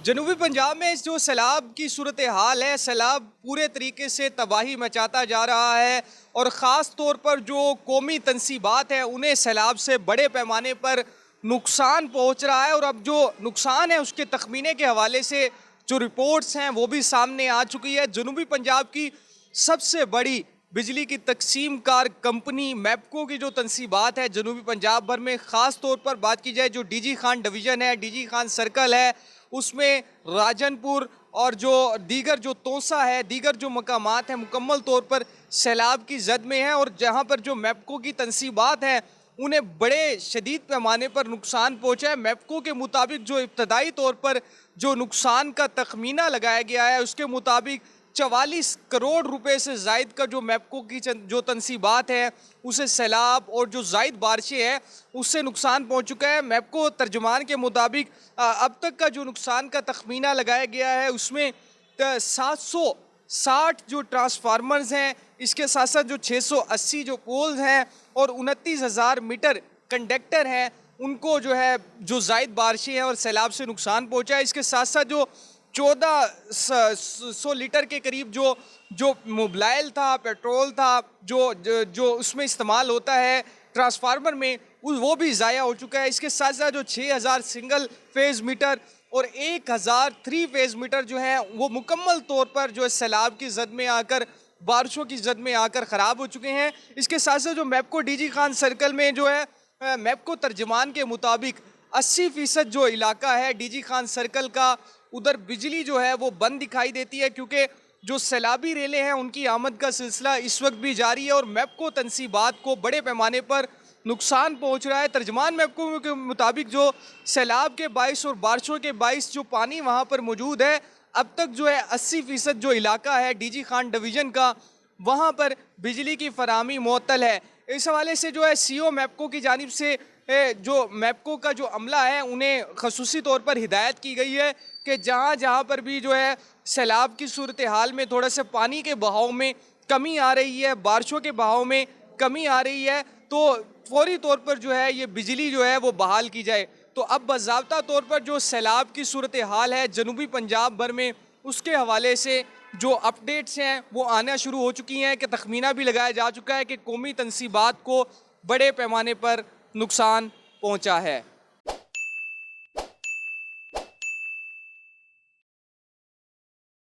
जनूबी पंजाब में जो सैलाब की सूरत हाल है, सैलाब पूरे तरीके से तबाही मचाता जा रहा है और ख़ास तौर पर जो कौमी तनसीबात है उन्हें सैलाब से बड़े पैमाने पर नुकसान पहुंच रहा है। और अब जो नुकसान है उसके तखमीने के हवाले से जो रिपोर्ट्स हैं वो भी सामने आ चुकी है। जनूबी पंजाब की सबसे बड़ी बिजली की तकसीम कार कंपनी मैपको की जो तनसीबात है जनूबी पंजाब भर में, ख़ास तौर पर बात की जाए जो डीजी खान डिवीज़न है, डीजी खान सर्कल है, उसमें राजनपुर और जो दीगर जो तोसा है, दीगर जो मकामात हैं मुकम्मल तौर पर सैलाब की जद में हैं। और जहाँ पर जो मैपको की तनसीबात हैं उन्हें बड़े शदीद पैमाने पर नुकसान पहुँचा है। मैपको के मुताबिक जो इब्तदाई तौर पर जो नुकसान का तखमीना लगाया गया है उसके मुताबिक 44 करोड़ रुपए से जायद का जो मैपको की जो तनसीबात है उसे सैलाब और जो जायद बारिशें हैं उससे नुकसान पहुंच चुका है। मैपको तर्जुमान के मुताबिक अब तक का जो नुकसान का तखमीना लगाया गया है उसमें 760 जो ट्रांसफार्मर्स हैं, इसके साथ साथ जो 680 जो पोल्स हैं और 29,000 मीटर कंडक्टर हैं, उनको जो है जो जायद बारिशें हैं और सैलाब से नुकसान पहुँचा है। इसके साथ साथ जो 1400 लीटर के करीब जो जो मोबाइल था, पेट्रोल था, जो उसमें इस्तेमाल होता है ट्रांसफार्मर में, वो भी ज़ाया हो चुका है। इसके साथ साथ जो 6000 सिंगल फेज़ मीटर और 1000 थ्री फेज़ मीटर जो हैं वो मुकम्मल तौर पर जो है सैलाब की जद में आकर, बारिशों की जद में आकर ख़राब हो चुके हैं। इसके साथ साथ जो मैपको डीजी खान सर्कल में जो है मैपको तर्जमान के मुताबिक 80% जो इलाका है डीजी खान सर्कल का, उधर बिजली जो है वो बंद दिखाई देती है क्योंकि जो सैलाबी रेलें हैं उनकी आमद का सिलसिला इस वक्त भी जारी है और मैपको तनसीबात को बड़े पैमाने पर नुकसान पहुंच रहा है। तर्जमान मैपको के मुताबिक जो सैलाब के बाइस और बारिशों के बाइस जो पानी वहाँ पर मौजूद है, अब तक जो है 80% जो इलाका है डीजी खान डिवीज़न का, वहाँ पर बिजली की फराहमी मुअत्तल है। इस हवाले से जो है सीओ मैपको की जानिब से जो मैपको का जो अमला है उन्हें खसूसी तौर पर हिदायत की गई है कि जहाँ जहाँ पर भी जो है सैलाब की सूरत हाल में थोड़ा सा पानी के बहाव में कमी आ रही है, बारिशों के बहाव में कमी आ रही है, तो फौरी तौर पर जो है ये बिजली जो है वो बहाल की जाए। तो अब बाज़ाब्ता तौर पर जो सैलाब की सूरत हाल है जनूबी पंजाब भर में, उसके हवाले से जो अपडेट्स हैं वो आना शुरू हो चुकी हैं कि तखमीना भी लगाया जा चुका है कि कौमी तनसीबात को बड़े पैमाने पर नुकसान पहुँचा है।